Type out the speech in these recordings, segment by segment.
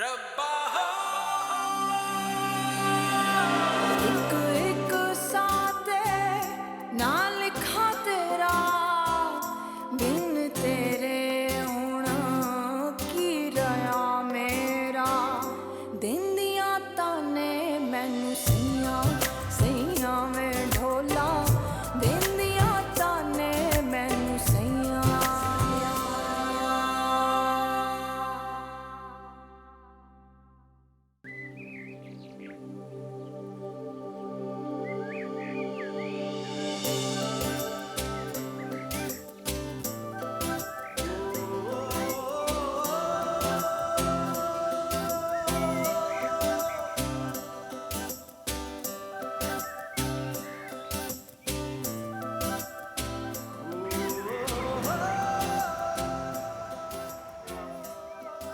रब्बा एक एक साथे ना लिखा तेरा बिन तेरे होना की रहा मेरा दिन दिया ताने मैनू सैया सैया में ढोला दिन दिया ताने मैनू सैया।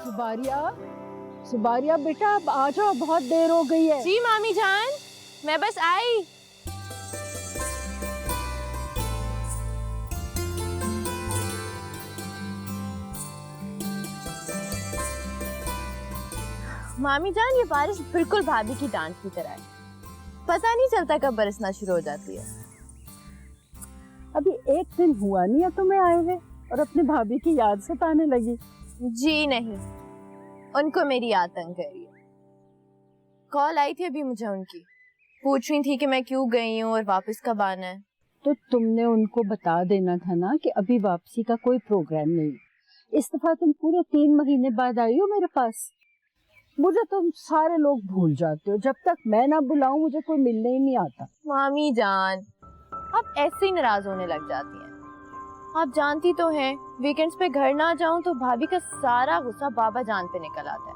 सुबारिया, सुबारिया बेटा अब आ जाओ, बहुत देर हो गई है। जी मामी जान, मैं बस आई। मामी जान, ये बारिश बिल्कुल भाभी की डांट की तरह है, पता नहीं चलता कब बरसना शुरू हो जाती है। अभी एक दिन हुआ नहीं है तुम्हें आए हुए और अपने भाभी की याद सताने लगी। जी नहीं, उनको मेरी याद तंग कर रही है। कॉल आई थी अभी मुझे उनकी, पूछ रही थी कि मैं क्यों गई हूँ और वापस कब आना है। तो तुमने उनको बता देना था ना कि अभी वापसी का कोई प्रोग्राम नहीं। इस दफा तुम पूरे 3 महीने बाद आई हो मेरे पास। मुझे तुम सारे लोग भूल जाते हो, जब तक मैं ना बुलाऊं मुझे कोई मिलने ही नहीं आता। मामी जान, आप ऐसे ही नाराज होने लग जाती हैं। आप जानती तो हैं, वीकेंड्स पे घर ना जाऊं तो भाभी का सारा गुस्सा बाबा जान पे निकल आता है,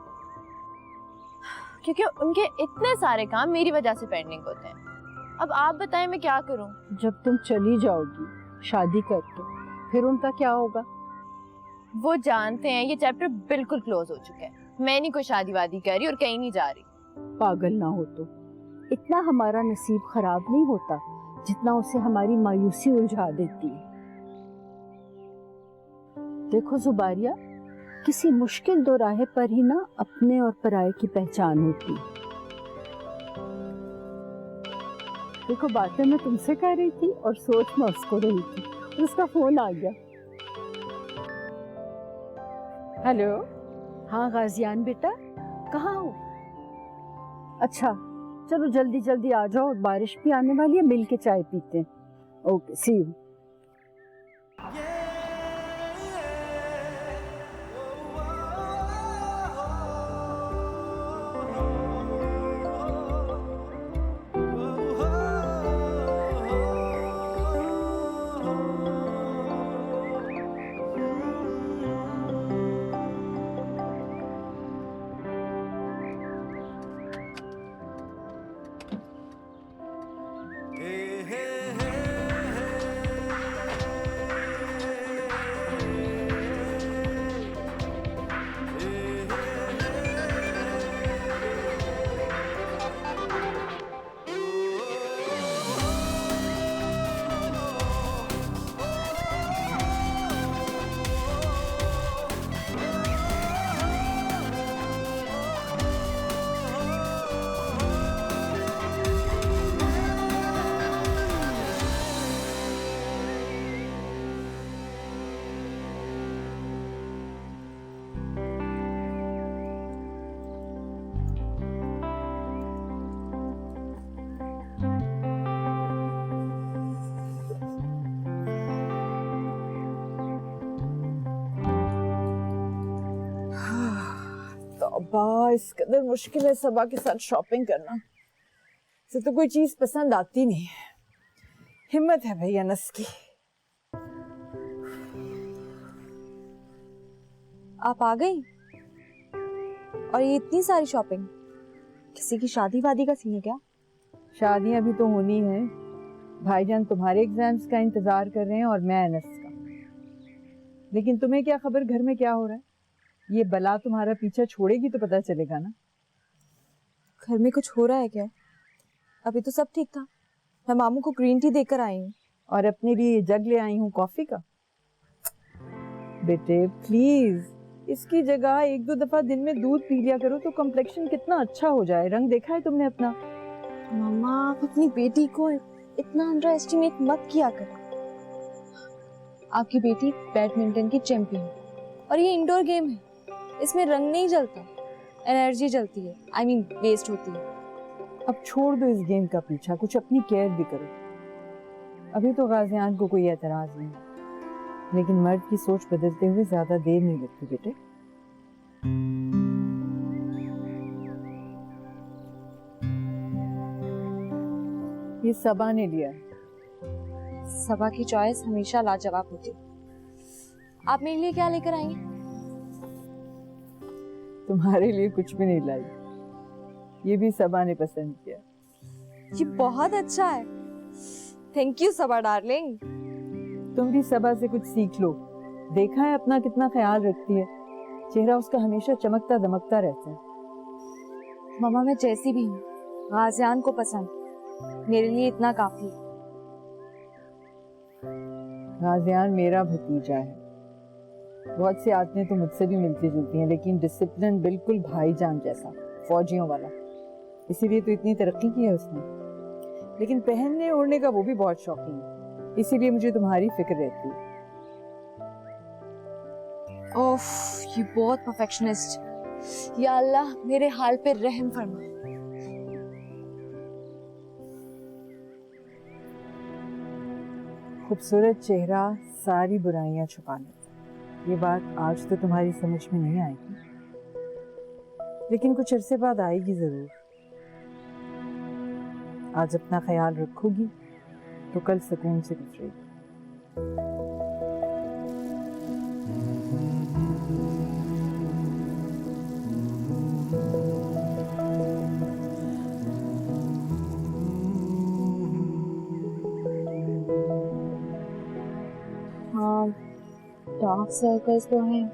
क्योंकि उनके इतने सारे काम मेरी वजह से पेंडिंग होते हैं। अब आप बताएं मैं क्या करूं? जब तुम चली जाओगी शादी करके, फिर उनका क्या होगा? वो जानते हैं ये चैप्टर बिल्कुल क्लोज हो चुका है। मैं नहीं कोई शादी वादी कर रही और कहीं नहीं जा रही। पागल ना हो तो इतना हमारा नसीब खराब नहीं होता जितना उसे हमारी मायूसी उलझा देती है। देखो जुबारिया, किसी मुश्किल दोराहे पर ही ना अपने और पराये की पहचान होती है। देखो बातें मैं तुमसे कर रही थी और सोच मैं उसको रही थी, उसका फोन आ गया। हेलो, हाँ गाजियान बेटा, कहाँ हो? अच्छा चलो जल्दी जल्दी आ जाओ, बारिश भी आने वाली है, मिल के चाय पीते हैं। Okay, see you. इस कदर मुश्किल है सबा के साथ शॉपिंग करना, इसे तो कोई चीज पसंद आती नहीं है। हिम्मत है भैया नस की। आप आ गई और ये इतनी सारी शॉपिंग, किसी की शादी वादी का सीन है क्या? शादियां भी तो होनी है, भाईजान तुम्हारे एग्जाम्स का इंतजार कर रहे हैं और मैं अनस का। लेकिन तुम्हें क्या खबर घर में क्या हो रहा है? ये बला तुम्हारा पीछा छोड़ेगी तो पता चलेगा ना। घर में कुछ हो रहा है क्या? अभी तो सब ठीक था। मैं मामू को ग्रीन टी देकर आई हूँ और अपने लिए जग ले आई हूँ कॉफी का। बेटे प्लीज, इसकी जगह एक दो दफा दिन में दूध पी लिया करो तो कम्प्लेक्शन कितना अच्छा हो जाए। रंग देखा है तुमने अपना? मम्मा आप अपनी बेटी को इतना अंडर एस्टिमेट मत किया करो। आपकी बेटी बैडमिंटन की चैंपियन और ये इंडोर गेम है, इसमें रंग नहीं जलता, एनर्जी जलती है, आई मीन वेस्ट होती है। अब छोड़ दो इस गेम का पीछा, कुछ अपनी केयर भी करो। अभी तो गाजियान को कोई एतराज नहीं, लेकिन मर्द की सोच बदलते हुए ज्यादा देर नहीं लगती बेटे। ये सबा ने लिया है। सबा की चॉइस हमेशा लाजवाब होती है। आप मेरे लिए क्या लेकर आएंगे? तुम्हारे लिए कुछ भी नहीं लाई, ये भी सबा ने पसंद किया। ये बहुत अच्छा है, थैंक यू सबा डार्लिंग। तुम भी सबा से कुछ सीख लो, देखा है अपना कितना ख्याल रखती है, चेहरा उसका हमेशा चमकता दमकता रहता है। मम्मा मैं जैसी भी हूँ, गाजियान को पसंद, मेरे लिए इतना काफी है। गाजियान मेरा भतीजा है, बहुत सी आदतें तो मुझसे भी मिलती जुलती हैं, लेकिन डिसिप्लिन बिल्कुल भाईजान जैसा, फौजियों वाला। इसीलिए तो इतनी तरक्की की है उसने। लेकिन पहनने ओढ़ने का वो भी बहुत शौकीन है, इसीलिए मुझे तुम्हारी फिक्र रहती है। ओफ, ये बहुत परफेक्शनिस्ट। या अल्लाह मेरे हाल पे रहम फरमा। खूबसूरत चेहरा सारी बुराइयां छुपा लेता है। ये बात आज तो तुम्हारी समझ में नहीं आएगी, लेकिन कुछ अरसे बाद आएगी जरूर। आज अपना ख्याल रखोगी तो कल सुकून से गुजरेगी। हाँ, डार्क सर्कल्स तो हैं।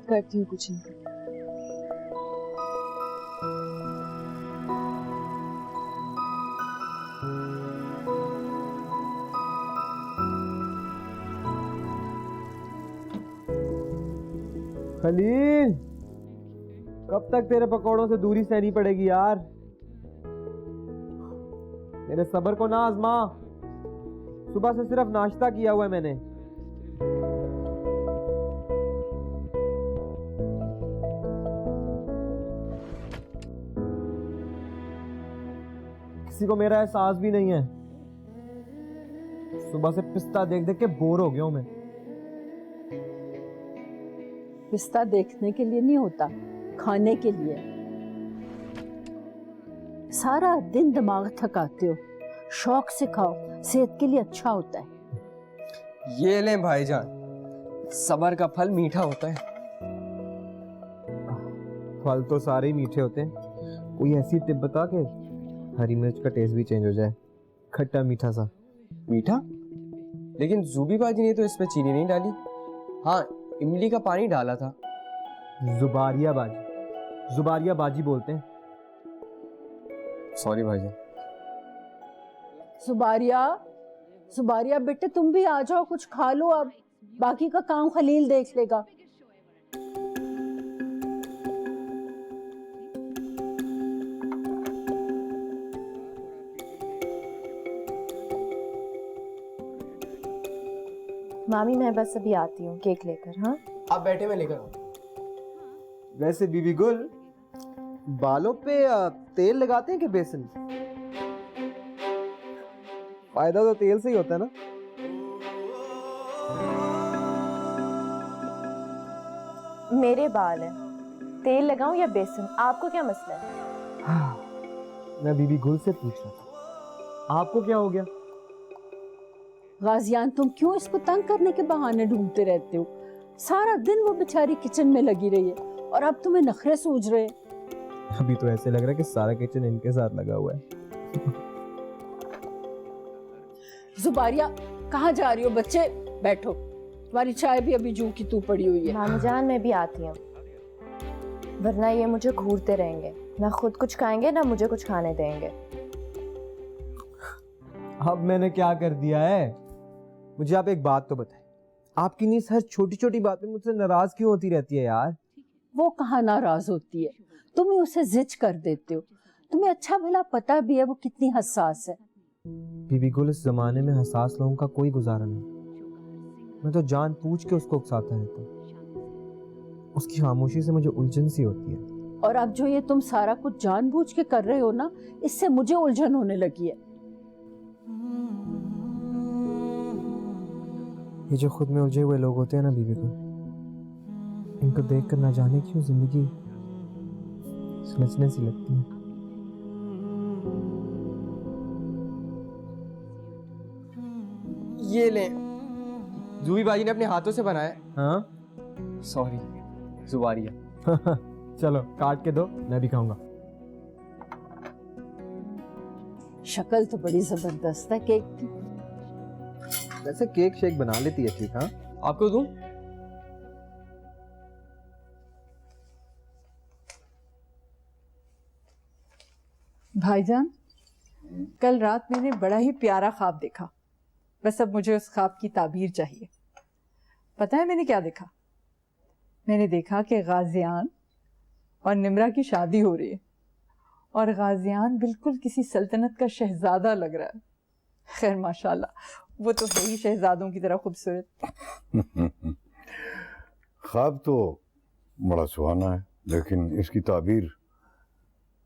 करती हूँ कुछ नहीं। खलील, कब तक तेरे पकौड़ों से दूरी सहनी पड़ेगी यार? मेरे सब्र को ना आजमा। सुबह से सिर्फ नाश्ता किया हुआ है मैंने। किसी को मेरा एहसास भी नहीं है। सुबह से पिस्ता देख देख के बोर हो गया हूं मैं। पिस्ता देखने के लिए नहीं होता, खाने के लिए। सारा दिन दिमाग थकाते हो, शौक से खाओ, सेहत के लिए अच्छा होता है। ये लें भाईजान, सब्र का फल मीठा होता है। फल तो सारे ही मीठे होते हैं, कोई ऐसी टिप बता के हरी मिर्च का टेस्ट भी चेंज हो जाए, खट्टा मीठा सा। मीठा? लेकिन जूबी बाजी ने तो इसमें चीनी नहीं डाली। हाँ, इमली का पानी डाला था। जुबारिया बाजी, जुबारिया बाजी बोलते हैं। सॉरी भाईजान। सुबारिया, सुबारिया बेटे तुम भी आ जाओ, कुछ खा लो। अब बाकी का काम खलील देख लेगा। मामी मैं बस अभी आती हूँ केक लेकर। हाँ आप बैठे, मैं लेकर आऊँ। वैसे बीबी गुल, बालों पे तेल लगाते हैं कि बेसन? फायदा तो तेल से ही होता है ना। मेरे बाल हैं, तेल लगाऊं या बेसन, आपको क्या मसला है? मैं बीबी गुल से पूछ रहा था, आपको क्या हो गया? गाजियान तुम क्यों इसको तंग करने के बहाने ढूंढते रहते हो? सारा दिन वो बेचारी किचन में लगी रही है और अब तुम्हें नखरे सूझ रहे। अभी तो ऐसे लग रहा है कि सारा किचन इनके साथ लगा हुआ है। जुबारिया कहाँ जा रही हो? बच्चे बैठो, तुम्हारी चाय भी अभी जू की तू पड़ी हुई है। मामी जान मैं भी आती हूँ, वरना ये मुझे घूरते रहेंगे, ना खुद कुछ खाएंगे ना मुझे कुछ खाने देंगे। अब मैंने क्या कर दिया है? मुझे आप एक बात तो बताएं, आपकी नीस हर छोटी छोटी बात में मुझसे नाराज क्यों होती रहती है यार? वो कहाँ नाराज होती है, तुम ही उसे जिद कर देते हो। तुम्हें अच्छा भला पता भी है वो कितनी हसास है। बीबी गुल, इस जमाने में हसास लोगों का कोई गुजारा नहीं। मैं तो जान पूछ के उसको उकसाता रहता हूँ। उसकी खामोशी से मुझे उलझन सी होती है। और अब जो ये तुम सारा कुछ जानबूझ के कर रहे हो ना, इससे मुझे उलझन होने लगी है। ये जो खुद में उलझे हुए लोग होते हैं ना बीबी गुल, इनको देखकर ना जाने क्यों जिंदगी सुलझने सी लगती है। ये ले, जूबी बाजी ने अपने हाथों से बनाया। हाँ सॉरी, जुबारिया। चलो काट के दो, मैं भी खाऊंगा। शक्ल तो बड़ी जबरदस्त है केक की। वैसे केक शेक बना लेती है ठीक। हाँ आपको दूं? भाईजान, कल रात मैंने बड़ा ही प्यारा ख्वाब देखा। बस अब मुझे उस ख्वाब की ताबीर चाहिए। पता है मैंने क्या देखा? मैंने देखा कि गाजियान और निम्रा की शादी हो रही है और गाजियान बिल्कुल किसी सल्तनत का शहजादा लग रहा है। खैर माशाल्लाह, वो तो है ही शहजादों की तरह खूबसूरत। ख्वाब तो बड़ा सुहाना है, लेकिन इसकी ताबीर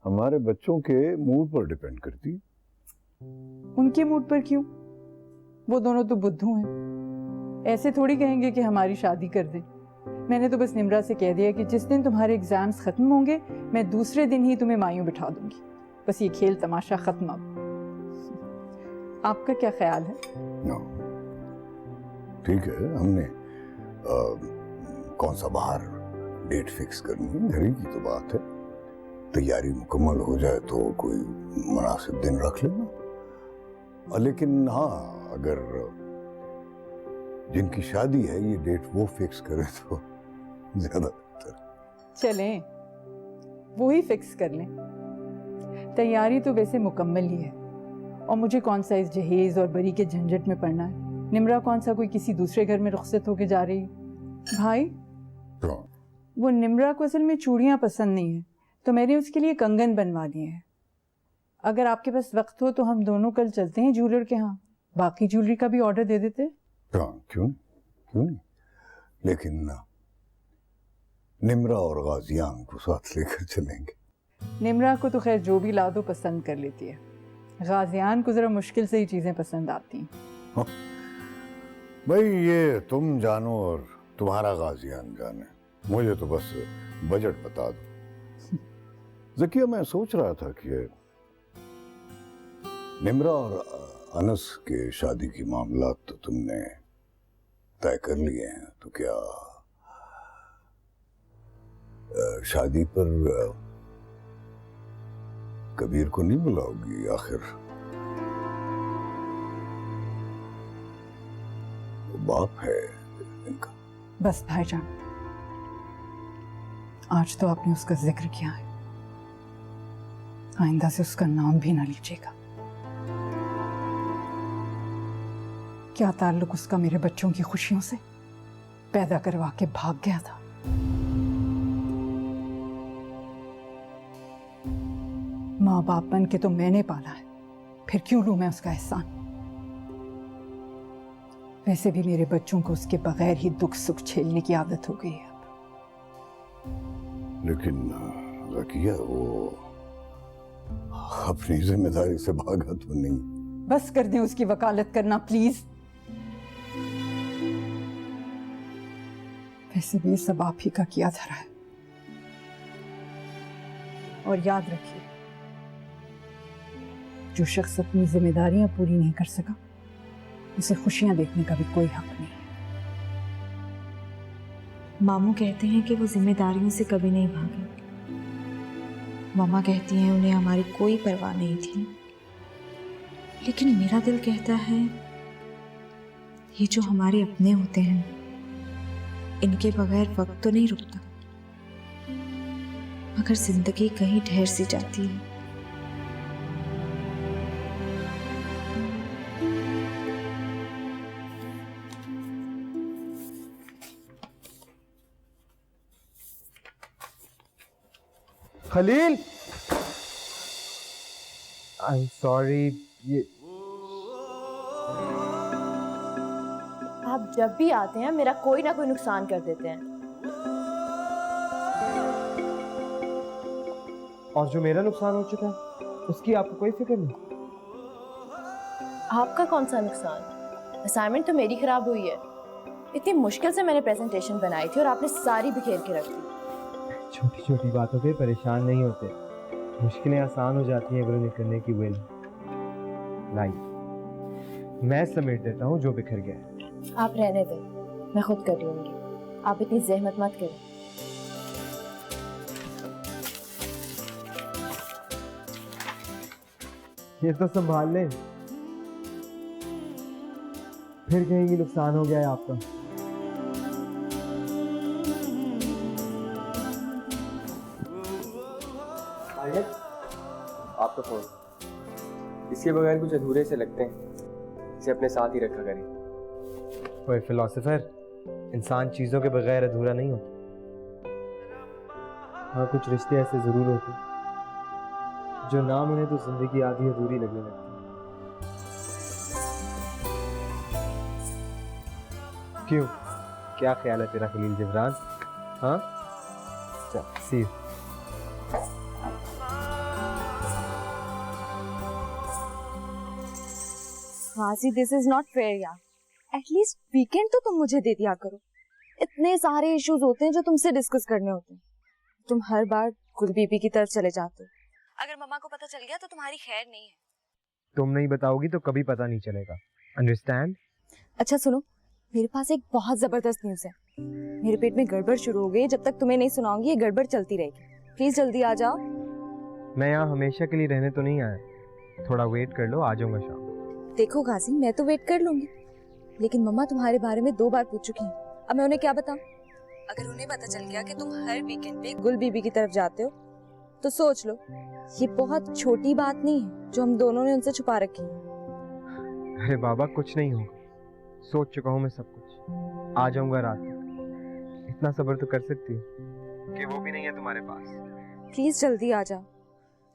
हमारे बच्चों के मूड पर डिपेंड करती है। उनके मूड पर क्यों? वो दोनों तो बुद्धू हैं, ऐसे थोड़ी कहेंगे कि हमारी शादी कर दे। मैंने तो बस निम्रा से कह दिया कि जिस दिन तुम्हारे एग्जाम्स खत्म होंगे मैं दूसरे दिन ही तुम्हें मायूं बिठा दूंगी। बस ये खेल तमाशा खत्म। अब आपका क्या ख्याल है? ठीक है, हमने कौन सा बाहर डेट फिक्स करनी है, घर ही की तो बात है। तैयारी मुकम्मल हो जाए तो कोई मुनासिब दिन रख लेना। लेकिन हाँ, अगर जिनकी शादी है ये डेट वो फिक्स करे तो ज्यादा बेहतर। चलें, वो ही फिक्स कर लें। तैयारी तो वैसे मुकम्मल ही है और मुझे कौन सा इस जहेज और बरी के झंझट में पड़ना है। निम्रा कौन सा कोई किसी दूसरे घर में रुखसत होके जा रही है। भाई, वो निम्रा को असल में चूड़ियां पसंद नहीं है तो मैंने उसके लिए कंगन बनवा दिए हैं। अगर आपके पास वक्त हो तो हम दोनों कल चलते हैं ज्वेलर के यहाँ, बाकी ज्वेलरी का भी ऑर्डर दे देते। क्यों नहीं, लेकिन निम्रा और गाजियान को साथ लेकर चलेंगे। निम्रा को तो खैर जो भी ला दो पसंद कर लेती है, गाजियान को जरा मुश्किल से ही चीजें पसंद आती हैं। हाँ। भाई ये तुम जानो और तुम्हारा गाजियान जाने, मुझे तो बस बजट बता दो। ज़किया, मैं सोच रहा था कि निम्रा और अनस के शादी की मामला तो तुमने तय कर लिए हैं, तो क्या शादी पर कबीर को नहीं बुलाओगी? आखिर वो बाप है इनका। बस भाईजान, आज तो आपने उसका जिक्र किया है, आइंदा से उसका नाम भी ना लीजिएगा। क्या ताल्लुक उसका मेरे बच्चों की खुशियों से? पैदा करवा के भाग गया था। माँ बाप बन के तो मैंने पाला है, फिर क्यों लूं मैं उसका एहसान? वैसे भी मेरे बच्चों को उसके बगैर ही दुख सुख झेलने की आदत हो गई है अब। लेकिन ज़किया, वो अपनी जिम्मेदारी से भागा तो नहीं? बस कर दें उसकी वकालत करना प्लीज। वैसे भी ये सब आप ही का किया धरा है। और याद रखिए, जो शख्स अपनी जिम्मेदारियां पूरी नहीं कर सका उसे खुशियां देखने का भी कोई हक नहीं है। मामू कहते हैं कि वो जिम्मेदारियों से कभी नहीं भागे। मामा कहती हैं उन्हें हमारी कोई परवाह नहीं थी, लेकिन मेरा दिल कहता है ये जो हमारे अपने होते हैं इनके बगैर वक्त तो नहीं रुकता, मगर जिंदगी कहीं ठहर सी जाती है। Khalil, I am sorry. ये आप जब भी आते हैं मेरा कोई ना कोई नुकसान कर देते हैं। और जो मेरा नुकसान हो चुका है उसकी आपको कोई फिक्र नहीं? आपका कौन सा नुकसान? असाइनमेंट तो मेरी खराब हुई है। इतनी मुश्किल से मैंने प्रेजेंटेशन बनाई थी और आपने सारी बिखेर के रख दी। छोटी छोटी बातों पे परेशान नहीं होते, मुश्किलें आसान हो जाती हैं ग्रो करने की विल। लाइफ मैं समेट देता हूँ जो बिखर गया है। आप रहने दें, मैं खुद कर लूंगी। आप इतनी जहमत मत करें। ये तो संभाल लें, फिर कहेंगी नुकसान हो गया है आपका। आपका फोन, इसके बगैर कुछ अधूरे से लगते हैं, इसे अपने साथ ही रखा करें। कोई फिलोसोफर, इंसान चीजों के बगैर अधूरा नहीं होता। हाँ, कुछ रिश्ते ऐसे जरूर होते जो ना मिले तो जिंदगी आधी अधूरी लगने लगती है। क्यों, क्या ख्याल है तेरा खलील जिब्रान? हाँ चल सी। हाजी, दिस इज नॉट फेयर यार। एटलीस्ट वीकेंड तो तुम मुझे दे दिया करो। इतने सारे इश्यूज होते हैं जो तुमसे डिस्कस करने होते हैं। तुम हर बार गुल बीबी की तरफ चले जाते हो। अगर मम्मा को पता चल गया तो तुम्हारी खैर नहीं है। तुम नहीं बताओगी तो कभी पता नहीं चलेगा, अंडरस्टैंड? अच्छा सुनो, मेरे पास एक बहुत जबरदस्त न्यूज है। मेरे पेट में गड़बड़ शुरू हो गई। जब तक तुम्हें नहीं सुनाऊंगी ये गड़बड़ चलती रहेगी। प्लीज जल्दी आ जाओ। मैं यहाँ हमेशा के लिए रहने तो नहीं आया, थोड़ा वेट कर लो, आ जाऊंगा शाम। देखो गाजी, मैं तो वेट कर लूंगी, लेकिन मम्मा तुम्हारे बारे में 2 बार पूछ चुकी हैं। अब मैं उन्हें क्या बताऊं? अगर उन्हें पता चल गया कि तुम हर वीकेंड पे गुल बीबी की तरफ जाते हो तो सोच लो, ये बहुत छोटी बात नहीं है जो हम दोनों ने उनसे छुपा रखी है। अरे बाबा, कुछ नहीं होगा, सोच चुका हूँ मैं सब कुछ। आ जाऊंगा रात में। इतना सब्र तो कर सकती है कि वो भी नहीं है तुम्हारे पास। प्लीज जल्दी आ जाओ।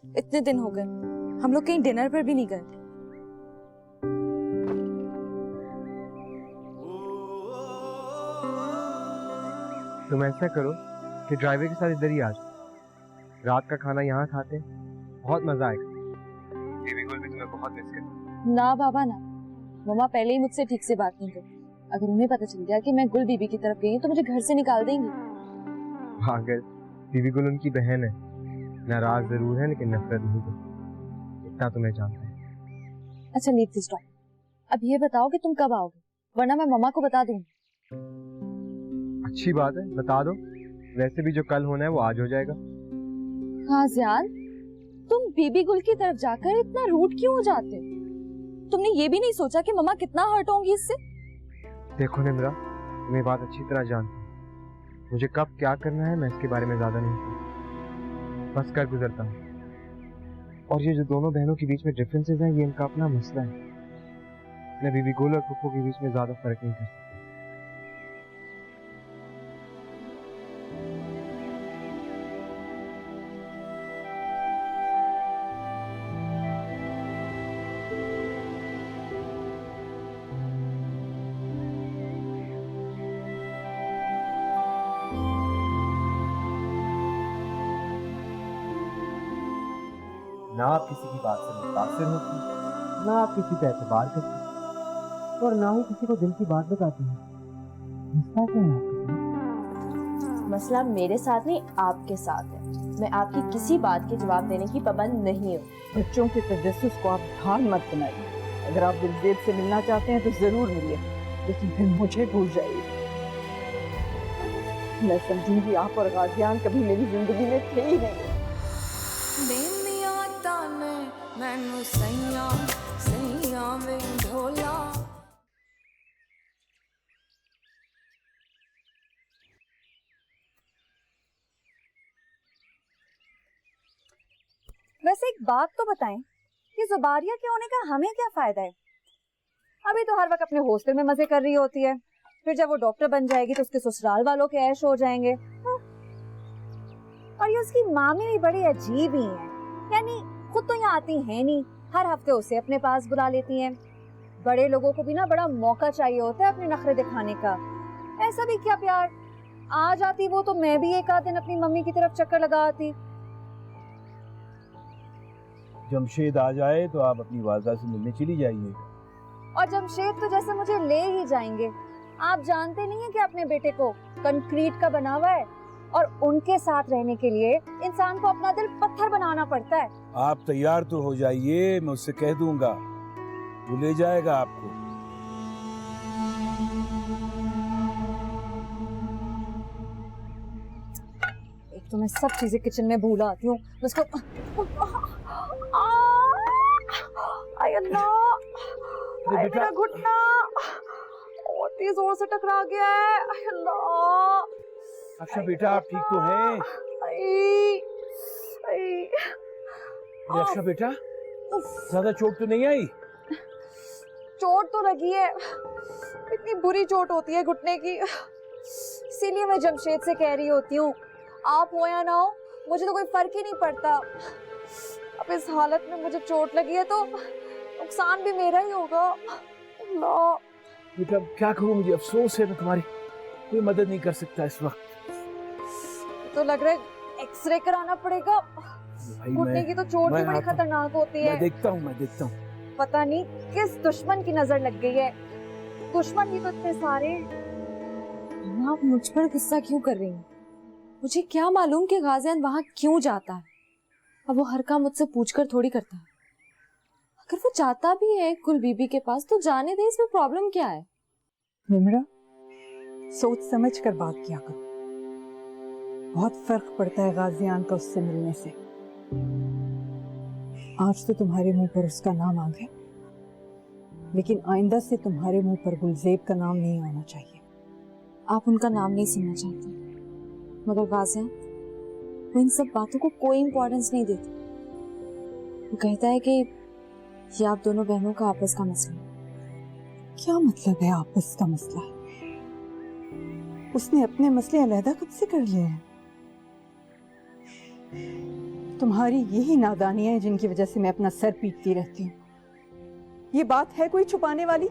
इतने दिन हो गए, हम लोग कहीं डिनर पर भी नहीं गए। तुम ऐसा करो कि ड्राइवर के साथ इधर ही आ जाओ, रात का खाना यहाँ खाते, बहुत मजा आएगा। बेबी गुल भी तुम्हें बहुत मिस करती। ना बाबा ना, मम्मा पहले ही मुझसे ठीक से बात नहीं करती। अगर उन्हें पता चल गया कि मैं गुल बीबी की तरफ गई हूँ तो मुझे घर से निकाल देंगी। पागल, बीबी गुल उनकी बहन है, नाराज जरूर है लेकिन नफरत नहीं करती, इतना तुम्हें जानता है। अच्छा लीव दिस टॉक। अब ये बताओ कि तुम कब आओगे, वरना मैं मम्मा को बता दूंगी। अच्छी बात है, बता दो। वैसे भी जो कल होना है वो आज हो जाएगा। हाँ ज़ियान, तुम बीबी गुल की तरफ जाकर इतना रूड क्यों हो जाते हो? तुमने ये भी नहीं सोचा कि मम्मा कितना हर्ट होंगी इससे? देखो निम्रा, मैं बात अच्छी तरह जानती हूँ, मुझे कब क्या करना है मैं इसके बारे में ज्यादा नहीं सोचता, बस कर गुजरता हूँ। और ये जो दोनों बहनों के बीच में डिफरेंसेस हैं, ये इनका अपना मसला है। मैं बीबी गुल और पुप्पो के बीच में ज्यादा फर्क नहीं कर सकता। ना आप किसी की बात से मुतासिर होती, ना आप किसी पे एतबार करती, और ना ही किसी को दिल की बात बताती हैं। मसला क्या है आपके साथ? मसला मेरे साथ नहीं, आपके साथ है। मैं आपकी किसी बात के जवाब देने की पाबंद नहीं हूँ। बच्चों के तजस्सुस को आप ढाल मत बनाइए। अगर आप दिलजेब से मिलना चाहते हैं तो जरूर मिलिए, लेकिन फिर मुझे भूल जाइए। मैं समझूंगी आप और गाजियान कभी मेरी जिंदगी में थे ही नहीं। देनिया ताने मैनू सैया सैया वे ढोला। वैसे एक बात तो बताएं, कि जुबारिया के होने का हमें क्या फायदा है? अभी तो हर वक्त अपने हॉस्टल में मजे कर रही होती है, फिर जब वो डॉक्टर बन जाएगी तो उसके ससुराल वालों के ऐश हो जाएंगे। और ये उसकी मामी भी बड़ी अजीब ही है, यानी खुद तो यहाँ आती है नहीं, हर हफ्ते उसे अपने पास बुला लेती हैं। बड़े लोगों को भी ना बड़ा मौका चाहिए होता है अपने नखरे दिखाने का। ऐसा भी क्या प्यार, आ जाती वो तो मैं भी एक आध दिन अपनी मम्मी की तरफ चक्कर लगा आती। जमशेद आ जाए तो आप अपनी वालदा से मिलने चली जाइए। और जमशेद तो जैसे मुझे ले ही जाएंगे। आप जानते नहीं है कि अपने बेटे को कंक्रीट का बना हुआ है और उनके साथ रहने के लिए इंसान को अपना दिल पत्थर बनाना पड़ता है। आप तैयार तो हो जाइए, मैं उससे कह दूंगा, वो ले जाएगा आपको। एक तो मैं सब चीजें किचन में भूल आती हूँ, उसको आय अल्लाह, आय मेरा घुटना बहुत ही जोर से टकरा गया है। आय अल्लाह। अच्छा बेटा, आप ठीक तो हैं? अच्छा बेटा, ज्यादा चोट तो नहीं आई? चोट तो लगी है, इतनी बुरी चोट होती है घुटने की, इसीलिए मैं जमशेद से कह रही होती हूँ आप हो या ना हो मुझे तो कोई फर्क ही नहीं पड़ता। अब इस हालत में मुझे चोट लगी है तो नुकसान भी मेरा ही होगा। अल्लाह बेटा क्या करूं, मुझे अफसोस है, मैं तुम्हारी कोई मदद नहीं कर सकता इस वक्त। तो लग रहा है एक्सरे कराना पड़ेगा, घुटने की तो चोट भी बड़ी खतरनाक होती है। मैं देखता हूँ। पता नहीं किस दुश्मन की नजर लग गई है, दुश्मन भी तो इतने सारे। आप मुझ पर गुस्सा क्यों कर रही हैं? मुझे क्या मालूम कि गाजियान वहां क्यों जाता है। अब वो हर काम मुझसे पूछकर थोड़ी करता है। अगर वो जाता भी है कुल बीबी के पास तो जाने दे, इसमें प्रॉब्लम क्या है? निम्रा, सोच समझ कर बात किया करो, बहुत फर्क पड़ता है गाजियान का उससे मिलने से। आज तो तुम्हारे मुंह पर उसका नाम आ गया, लेकिन आइंदा से तुम्हारे मुंह पर गुलजेब का नाम नहीं आना चाहिए। आप उनका नाम नहीं सुनना चाहते, मगर गाजियान वो इन सब बातों को कोई इंपॉर्टेंस नहीं देती। वो कहता है कि ये आप दोनों बहनों का आपस का मसला है। क्या मतलब है आपस का मसला है? उसने अपने मसले अलहदा कब से कर लिए हैं? तुम्हारी यही नादानियां हैं जिनकी वजह से मैं अपना सर पीटती रहती हूँ। ये बात है कोई छुपाने वाली?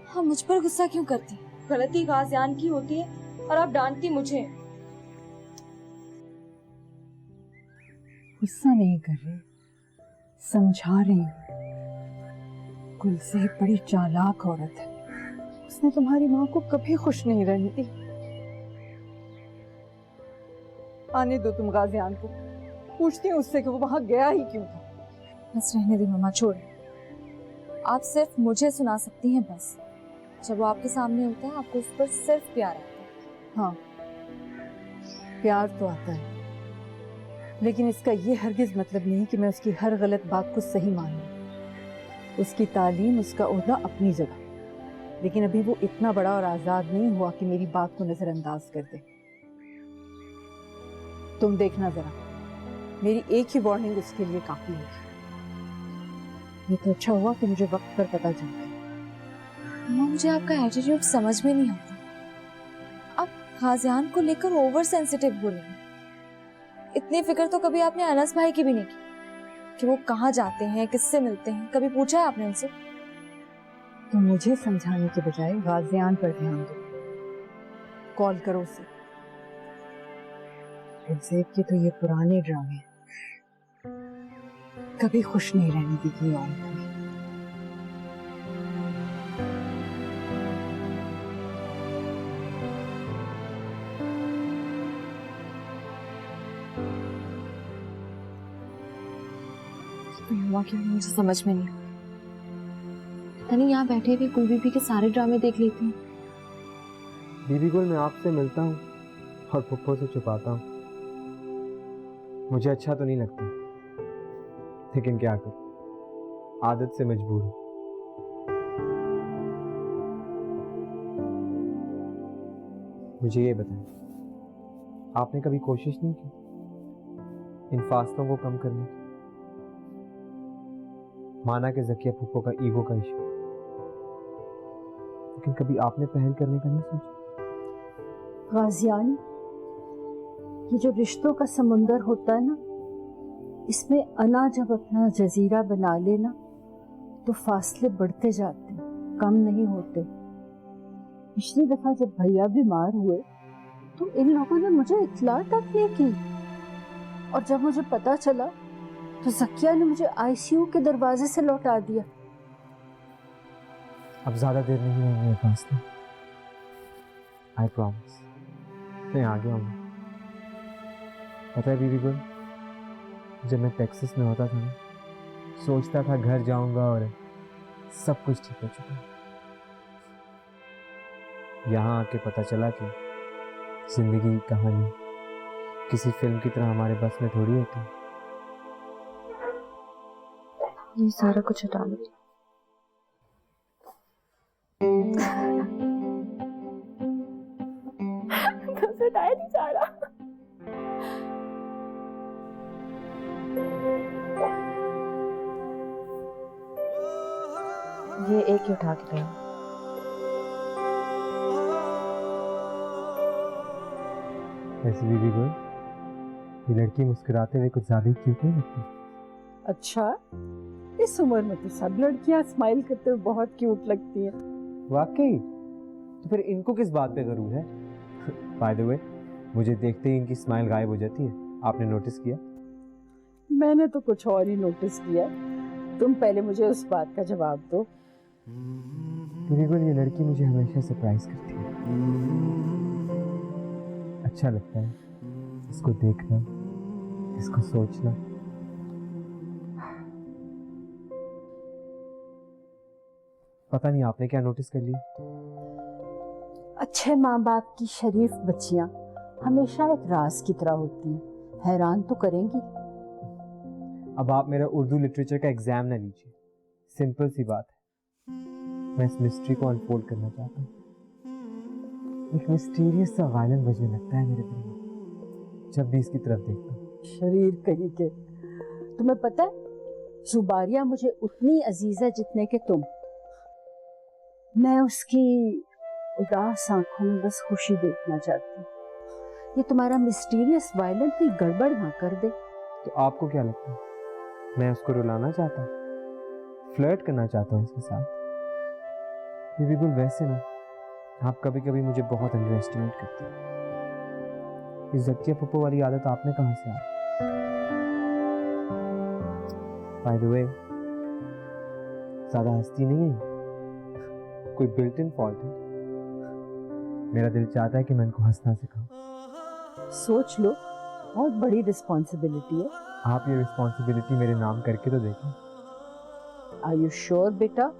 हाँ, मुझ पर गुस्सा क्यों करती? गलती गाजियान की होती है और आप डांटती मुझे। गुस्सा नहीं कर रही, समझा रही हूँ। गुलजेब बड़ी चालाक औरत है, उसने तुम्हारी माँ को कभी खुश नहीं रहने दी। आने दो तुम गाजियान को, पूछती हूँ उससे कि वो वहां गया ही क्यों था। बस रहने दे मम्मा, छोड़। आप सिर्फ मुझे सुना सकती हैं बस। जब वो आपके सामने होता है आपको उस पर सिर्फ प्यार आता है। हाँ, प्यार तो आता है, लेकिन इसका ये हरगिज मतलब नहीं कि मैं उसकी हर गलत बात को सही मानूं। उसकी तालीम, उसका ओहदा अपनी जगह, लेकिन अभी वो इतना बड़ा और आजाद नहीं हुआ कि मेरी बात को नजरअंदाज कर दे। तुम देखना जरा, मेरी एक ही वार्निंग उसके लिए काफी होगी। ये तो अच्छा हुआ कि मुझे वक्त पर पता चल गया। मम्मा, मुझे आपका एटीट्यूड समझ में नहीं आता। आप गाजियान को लेकर ओवर सेंसिटिव हो रही हैं। इतनी फिक्र तो कभी आपने अनस भाई की भी नहीं की कि वो कहाँ जाते हैं, किससे मिलते हैं। कभी पूछा है आपने उनसे? तो मुझे समझाने के बजाय गाजियान पर ध्यान दो। कॉल करो उसे। गुलजेब के तो ये पुराने ड्रामे हैं, कभी खुश नहीं रहने देगी औरत में। हुआ कि मुझे समझ में नहीं। पता नहीं यहाँ बैठे हुए कुल बीबी के सारे ड्रामे देख लेती हूँ। बीबी गुल, मैं आपसे मिलता हूँ और पुप्पो से छुपाता हूँ। मुझे अच्छा तो नहीं लगता, लेकिन क्या करूं, आदत से मजबूर हूं। मुझे ये बताएं, आपने कभी कोशिश नहीं की इन फासलों को कम करने की? माना कि ज़किया फूफो का ईगो का इशू, लेकिन कभी आपने पहल करने का नहीं सोचा? गाजियान, ये जो रिश्तों का समुंदर होता है ना, इसमें अना जब अपना जजीरा बना लेना तो फासले बढ़ते जाते, कम नहीं होते। पिछली दफा जब भैया बीमार हुए तो इन लोगों ने मुझे इत्तला तक नहीं की, और जब मुझे पता चला तो जकिया ने मुझे आईसीयू के दरवाजे से लौटा दिया। अब ज्यादा देर नहीं होगी मेरे पास में, आई प्रॉमिस। मैं आ गया हूँ। पता है बीबी गुल, जब मैं टेक्सास में होता था ना, सोचता था घर जाऊंगा और सब कुछ ठीक हो चुका। यहाँ आके पता चला कि जिंदगी की कहानी किसी फिल्म की तरह हमारे बस में थोड़ी होती। ये सारा कुछ हटा लो। हटाया नहीं जा रहा। ये एक ही उठा के ले। ऐसी बीबी गुल, ये लड़की मुस्कुराते हुए कुछ ज्यादा ही क्यूट नहीं लगती? अच्छा, इस उम्र में तो सब लड़कियां स्माइल करते हुए बहुत क्यूट लगती हैं। वाकई? तो फिर इनको किस बात पे गरूर है? बाय द वे, मुझे देखते ही इनकी स्माइल गायब हो जाती है। आपने नोटिस किया? मैंने तो कुछ और ही नोटिस किया। तुम पहले मुझे उस बात का जवाब दो। बिल्कुल, ये लड़की मुझे हमेशा सरप्राइज करती है। अच्छा लगता है इसको देखना, इसको सोचना। पता नहीं आपने क्या नोटिस कर लिया? अच्छे माँ बाप की शरीफ बच्चियां हमेशा एक राज की तरह होती हैं। हैरान तो करेंगी। अब आप मेरा उर्दू लिटरेचर का एग्जाम ना लीजिए। सिंपल सी बात है, मैं इस मिस्ट्री को अनफोल्ड करना चाहता हूँ। एक मिस्टीरियस सा वायलेंस बजने लगता है मेरे दिल में जब भी इसकी तरफ देखता हूँ। शरीर कहीं के। तुम्हें पता है, जुबारिया मुझे उतनी अजीज है जितने के तुम। मैं उसकी उदास आंखों में बस खुशी देखना चाहती हूँ। ये तुम्हारा मिस्टीरियस वायलेंस कोई गड़बड़ ना कर दे। तो आपको क्या लगता है, मैं उसको रुलाना चाहता हूँ, फ्लर्ट करना चाहता हूँ इसके साथ? ये बिल्कुल वैसे ना, आप कभी कभी मुझे बहुत अंडर एस्टिमेट करती हैं। इस जक्किया पप्पू वाली आदत आप में कहाँ से आ? बाय द वे, ज्यादा हंसती नहीं है, कोई बिल्ट इन फॉल्ट है। मेरा दिल चाहता है कि मैं इनको हंसना सिखाऊं। सोच लो, बहुत बड़ी रिस्पॉन्सिबिलिटी है। आप ये रिस्पॉन्सिबिलिटी मेरे नाम करके तो देखें। आर यू श्योर बेटा?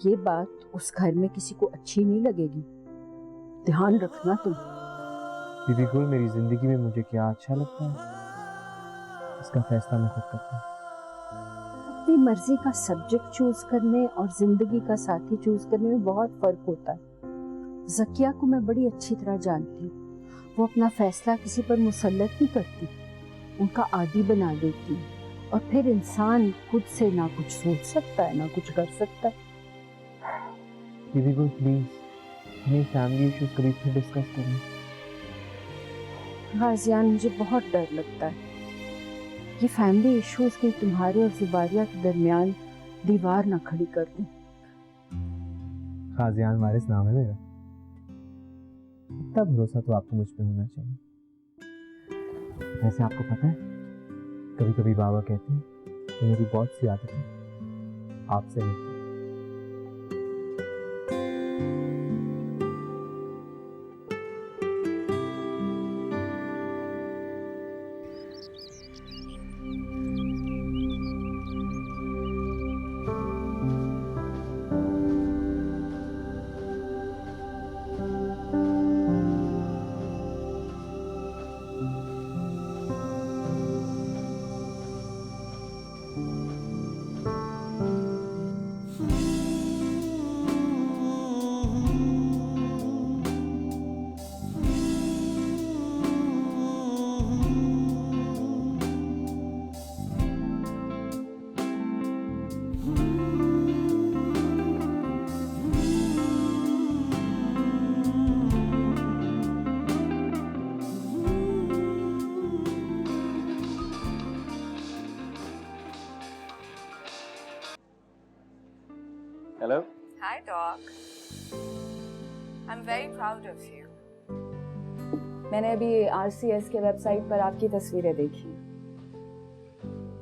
ये बात उस घर में किसी को अच्छी नहीं लगेगी, ध्यान रखना तुम। दीदी गुल, मेरी जिंदगी में मुझे क्या अच्छा लगता है, इसका फैसला मैं खुद करता हूँ। अपनी मर्जी का सब्जेक्ट चूज करने और जिंदगी का साथी चूज करने में बहुत फर्क होता है। जकिया को मैं बड़ी अच्छी तरह जानती हूँ। वो अपना फैसला किसी पर मुसल्लत नहीं करती, उनका आदी बना देती है, और फिर इंसान खुद से ना कुछ सोच सकता है ना कुछ कर सकता है। दीदी गुल प्लीज, हमें फैमिली इश्यूज कभी फिर डिस्कस करें। गाजियान, मुझे बहुत डर लगता है ये फैमिली इश्यूज की तुम्हारे और जुबारिया के दरमियान दीवार ना खड़ी कर दें। गाजियान वारिस नाम है मेरा, इतना भरोसा तो आपको मुझ पे होना चाहिए। वैसे आपको पता है, कभी कभी बाबा कहते हैं कि मेरी बहुत सी आदतें आपसे नहीं। Hello. Hi, Doc. I'm very proud of you. मैंने अभी RCS के वेबसाइट पर आपकी तस्वीरें देखी।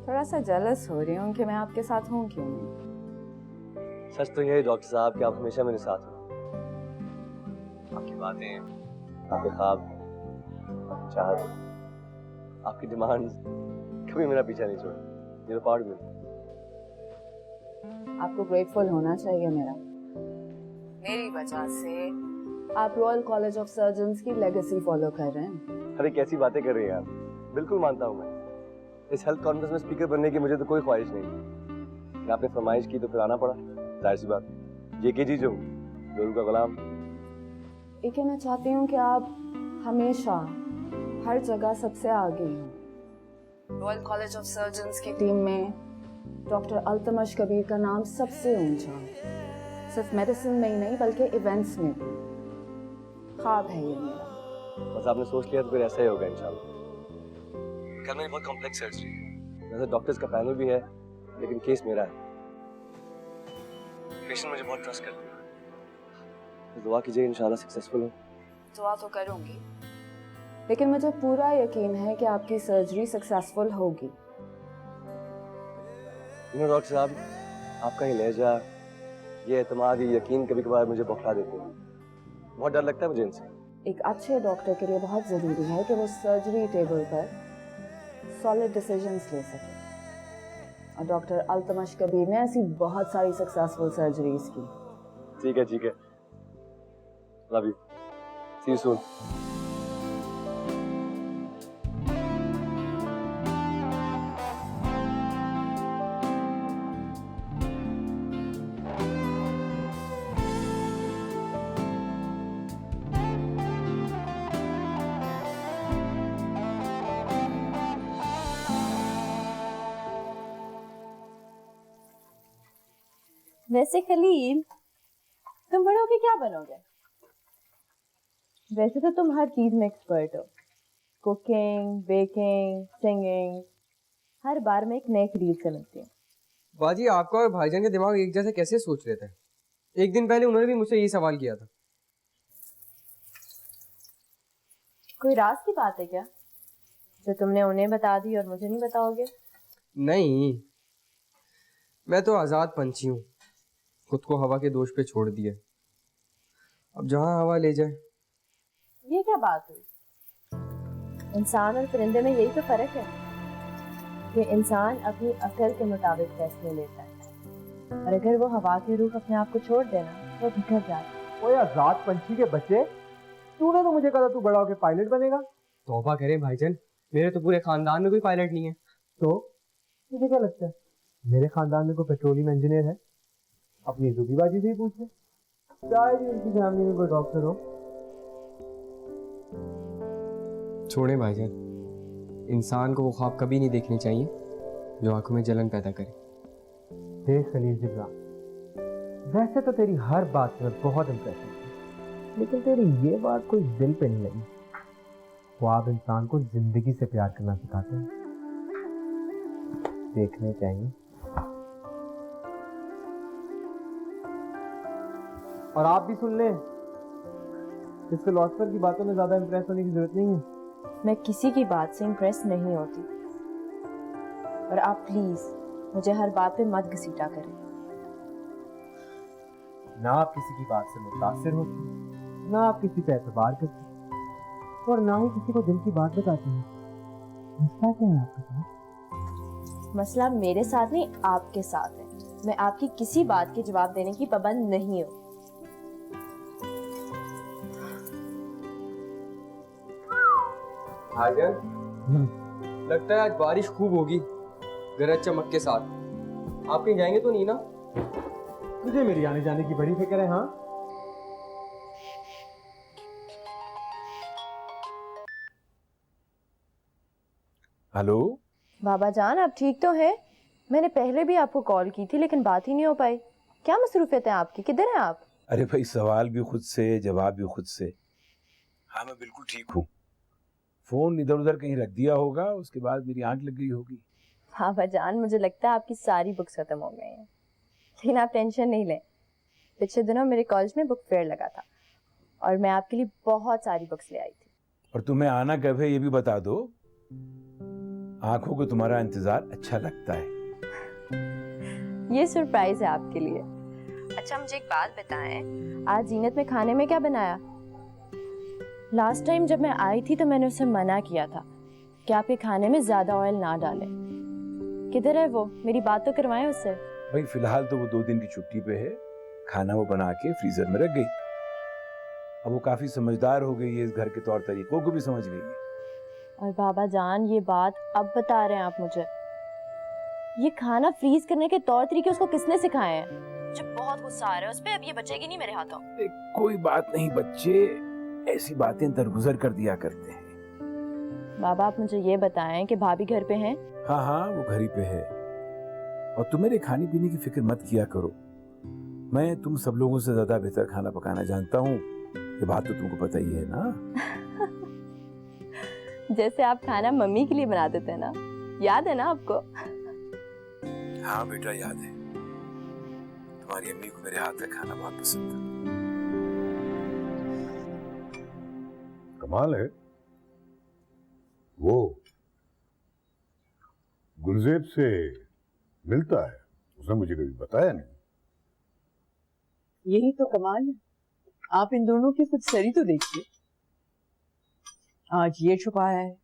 थोड़ा सा जेलस हो रही हूँ कि मैं आपके साथ हूँ क्यों नहीं। सच तो ये है डॉक्टर साहब कि आप हमेशा मेरे साथ हो। आपकी बातें, आपके ख्वाब, आपकी चाहत, आपकी डिमांड्स कभी मेरा पीछा नहीं छोड़ा। You're a part of me. आपको ग्रेटफुल होना चाहिए मेरी वजह से आप रॉयल कॉलेज ऑफ सर्जन्स की लेगेसी फॉलो कर रहे हैं। अरे कैसी बातें कर रही हैं आप? बिल्कुल मानता हूँ मैं। इस हेल्थ कॉन्फ्रेंस में स्पीकर बनने की मुझे तो कोई ख्वाहिश नहीं। आपने फरमाइश की तो फिर आना पड़ा, जाहिर सी बात। JKG जो जोरू का गुलाम। ये कहना चाहती हूँ कि आप हमेशा हर जगह सबसे आगे हैं। रॉयल कॉलेज ऑफ सर्जन्स की टीम में डॉक्टर अल्तमश कबीर का नाम सबसे ऊंचा, सिर्फ मेडिसिन में ही नहीं बल्कि इवेंट्स में भी। ख्वाब है ये मेरा। बस आपने सोच लिया तो फिर ऐसा ही होगा इंशाल्लाह। कल मेरी बहुत कॉम्प्लेक्स सर्जरी है। वैसे डॉक्टर्स का पैनल भी है, लेकिन केस मेरा है। पेशेंट मुझे बहुत ट्रस्ट करते हैं। तो दुआ कीजिए इंशाल्लाह सक्सेसफुल हो। दुआ तो करूंगी, लेकिन मुझे पूरा यकीन है कि आपकी सर्जरी सक्सेसफुल होगी। डॉक्टर साहब, आपका ये लहजा, ये एतमाद, ये यकीन कभी कभार मुझे बौखला देते हैं। बहुत डर लगता है मुझे इनसे। एक अच्छे डॉक्टर के लिए बहुत ज़रूरी है कि वो सर्जरी टेबल पर सॉलिड डिसीजंस ले सके, और डॉक्टर अल्तमश कबीर ने ऐसी बहुत सारी सक्सेसफुल सर्जरीज की। ठीक है। Love you. See you soon. वैसे खलील, तुम बड़े होके क्या बनोगे? वैसे तो तुम हर चीज में एक्सपर्ट हो, कुकिंग, बेकिंग, सिंगिंग। हर बार मैं एक नए खलील से मिलती हूँ। बाजी, आपका और भाईजान के दिमाग एक जैसे कैसे सोच रहे थे? एक दिन पहले उन्होंने भी मुझसे यही सवाल किया था। कोई राज की बात है क्या जो तुमने उन्हें बता दी और मुझे नहीं बताओगे? नहीं, मैं तो आजाद पंछी हूँ, खुद को हवा के दोष पे छोड़ दिया। अब जहाँ हवा ले जाए। ये क्या बात हुई? इंसान और परिंदे में यही तो फर्क है कि इंसान अपनी अकल के मुताबिक फैसले लेता है, और अगर वो हवा के रूख अपने आप को छोड़ देना तो बिखर जाता है। ओए आजाद पंछी के बच्चे, तूने तो मुझे कहा तू बड़ा होके पायलट बनेगा। तौबा करें भाईजान, मेरे तो पूरे खानदान में कोई पायलट नहीं है। तो तुझे क्या लगता है मेरे खानदान में कोई पेट्रोलियम इंजीनियर है? अपनी जुबी बाजी से ही पूछ ले, शायद ही उनकी फैमिली में कोई डॉक्टर हो। छोड़े भाईजान, इंसान को वो ख्वाब कभी नहीं देखने चाहिए जो आंखों में जलन पैदा करे। देख खलील जिब्रा, वैसे तो तेरी हर बात में बहुत इम्प्रेस हूँ, लेकिन तेरी ये बात कोई दिल पे नहीं लगी। ख्वाब इंसान को जिंदगी से प्यार करना सिखाते हैं, देखने चाहिए। और आप भी सुन लें, इस फिलोसफर की बातों में ज्यादा इम्प्रेस होने की जरूरत नहीं है। मैं किसी की बात से इम्प्रेस नहीं होती, और आप प्लीज मुझे हर बात पे मत घसीटा करें। ना आप किसी की बात से मुतासिर होती, ना आप किसी पे एतबार करती, और ना ही किसी को दिल की बात बताती हैं। मसला क्या है आपके साथ? मसला मेरे साथ नहीं, आपके साथ है। मैं आपकी किसी बात के जवाब देने की पाबंद नहीं हूँ। भाईजान, लगता है आज बारिश खूब होगी, गरज चमक के साथ। आप कहीं जाएंगे तो नहीं ना? तुझे मेरी आने जाने की बड़ी फिक्र है। हाँ, हेलो बाबा जान, आप ठीक तो हैं? मैंने पहले भी आपको कॉल की थी लेकिन बात ही नहीं हो पाई। क्या मसरूफियत है आपकी? किधर हैं आप? अरे भाई, सवाल भी खुद से, जवाब भी खुद से। हाँ, मैं बिल्कुल ठीक हूँ। फोन इधर उधर कहीं रख दिया होगा, उसके बाद मेरी आंख लग गई होगी। बाबा जान, मुझे लगता है आपकी सारी बुक्स खत्म हो गई हैं, लेकिन आप टेंशन नहीं लें, पिछले दिनों मेरे कॉलेज में बुक फेयर लगा था और मैं आपके लिए बहुत सारी बुक्स ले आई थी। और तुम्हें आना कब है ये भी बता दो। आंखों को तुम्हारा इंतजार अच्छा लगता है। ये सरप्राइज है आपके लिए। अच्छा मुझे एक बात बताएं, आज जीनत में खाने में क्या बनाया? लास्ट टाइम जब मैं आई थी तो मैंने उसे मना किया था कि आपके खाने में ज्यादा ऑयल ना डालें। किधर है वो? मेरी बात तो करवाएं उससे। भाई फिलहाल तो वो 2 दिन की छुट्टी पे है। खाना वो बना के फ्रीजर में रख गई। अब वो काफी समझदार हो गई है, इस घर के तौर तरीकों को भी समझ गई है। और बाबा जान ये बात अब बता रहे हैं आप मुझे? ये खाना फ्रीज करने के तौर तरीके उसको किसने सिखाए हैं? मुझे बहुत गुस्सा आ रहा है उस पे। अब ये बचेगी नहीं मेरे हाथों। कोई बात नहीं बच्चे, ऐसी बातें दरगुजर कर दिया करते हैं। बाबा आप मुझे ये बताएं कि भाभी घर पे हैं? हाँ हाँ वो घर ही पे है। और तुम मेरे खाने पीने की फिक्र मत किया करो। मैं तुम सब लोगों से ज्यादा बेहतर खाना पकाना जानता हूँ। ये बात तो तुमको पता ही है ना। जैसे आप खाना मम्मी के लिए बनाते थे ना, याद है ना आपको? हाँ बेटा याद है। तुम्हारी अम्मी को मेरे हाथ का खाना बहुत पसंद था। कमाल है, वो गुलजेब से मिलता है, उसने मुझे कभी बताया नहीं। यही तो कमाल है। आप इन दोनों की कुछ सरी तो देखिए। आज ये छुपाया है,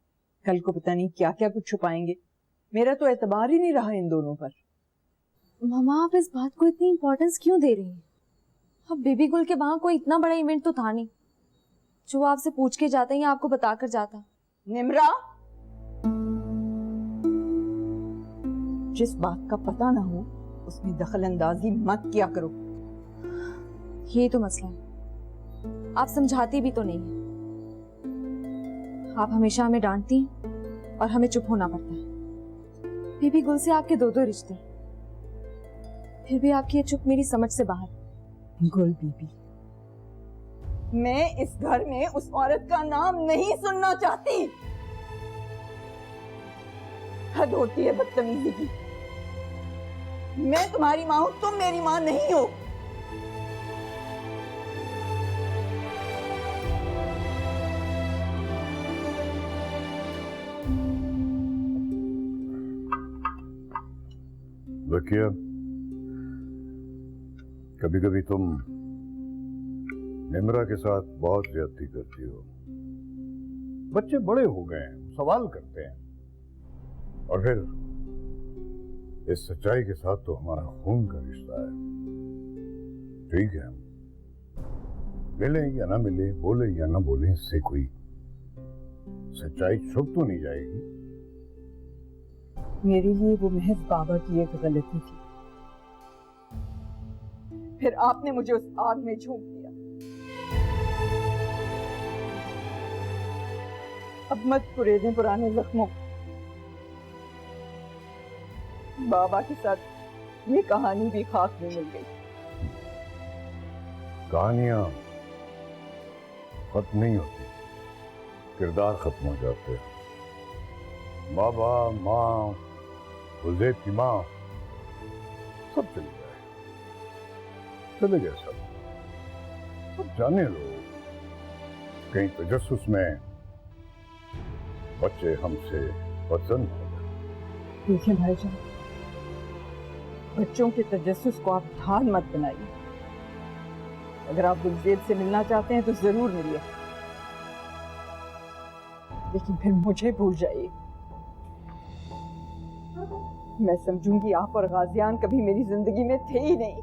कल को पता नहीं क्या क्या कुछ छुपाएंगे। मेरा तो एतबार ही नहीं रहा इन दोनों पर। मामा आप इस बात को इतनी इम्पोर्टेंस क्यों दे रही हैं? अब बेबी गुल के वहां कोई इतना बड़ा इवेंट तो था नहीं जो आपसे पूछ के जाता या आपको बता कर जाता। निम्रा, जिस बात का पता ना हो उसमें दखल अंदाजी मत किया करो। ये तो मसला है, आप समझाती भी तो नहीं है। आप हमेशा हमें डांटती हैं और हमें चुप होना पड़ता है। बेबी गुल से आपके 2 रिश्ते, फिर भी आपकी ये चुप मेरी समझ से बाहर। गुल बीबी, मैं इस घर में उस औरत का नाम नहीं सुनना चाहती। हद होती है बदतमीजी की। मैं तुम्हारी माँ हूं, तुम मेरी माँ नहीं हो। देखिए, कभी कभी तुम निम्रा के साथ बहुत ज्यादती करती हो। बच्चे बड़े हो गए हैं, सवाल करते हैं, और फिर इस सच्चाई के साथ तो हमारा खून का रिश्ता है। ठीक है, मिले या ना मिले, बोले या ना बोले, इससे कोई सच्चाई छुप तो नहीं जाएगी। मेरे लिए वो महज बाबा की एक गलती थी, फिर आपने मुझे उस आग में झोंक दिया। अब मत कुरेदें पुराने जख्मों। बाबा के साथ ये कहानी भी खाक में मिल गई। कहानियां खत्म नहीं होती, किरदार खत्म हो जाते हैं। बाबा, माँ, गुलजेब की माँ, सब चले गए सब। अब जाने दो, कहीं तजस्सुस में बच्चे हमसे पसंद हो गए। देखिए भाईजान, बच्चों के तजस्सुस को आप ढाल मत बनाइए। अगर आप गुलजेब से मिलना चाहते हैं तो जरूर मिलिए, लेकिन फिर मुझे भूल जाइए। मैं समझूंगी आप और गाजियान कभी मेरी जिंदगी में थे ही नहीं।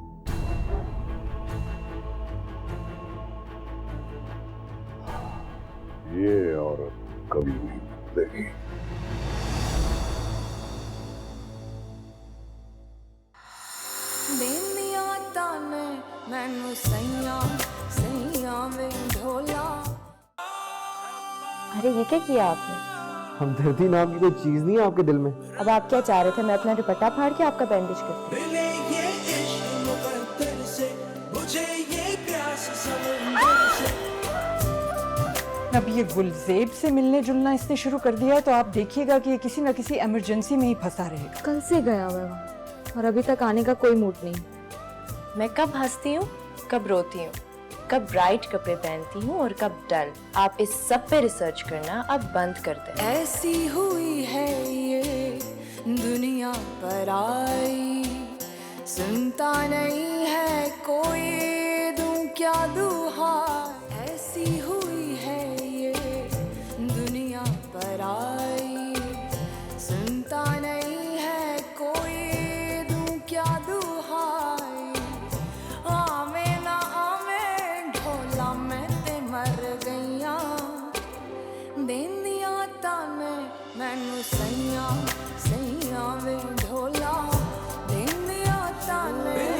ये औरत कभी नहीं बदलेगी। देंदिया ताने मैनू सैया सैया वे ढोला। अरे ये क्या किया आपने? हमदर्दी नाम की कोई चीज नहीं है आपके दिल में? अब आप क्या चाह रहे थे मैं अपना दुपट्टा फाड़ के आपका बैंडेज करती? अब ये गुलजेब से मिलने जुलना इसने शुरू कर दिया है तो आप देखिएगा कि ये किसी न किसी इमरजेंसी में ही फंसा रहेगा। कल से गया हुआ है वहाँ और अभी तक आने का कोई मूड नहीं। मैं कब हंसती हूँ कब रोती हूँ, कब ब्राइट कपड़े पहनती हूँ और कब डल। आप इस सब पे रिसर्च करना अब बंद कर दें। ऐसी हुई है ये दुनिया पर आई, सुनता नहीं है कोई, दूं क्या दुहाई। ऐसी हुई है ये दुनिया पर आई, सुनता नहीं है कोई, दूं क्या दुहाई। आवे ना आवे ढोला मैं ते मर गईया, देंदिया ताने मैनू सैया सैया वे ढोला, देंदिया ताने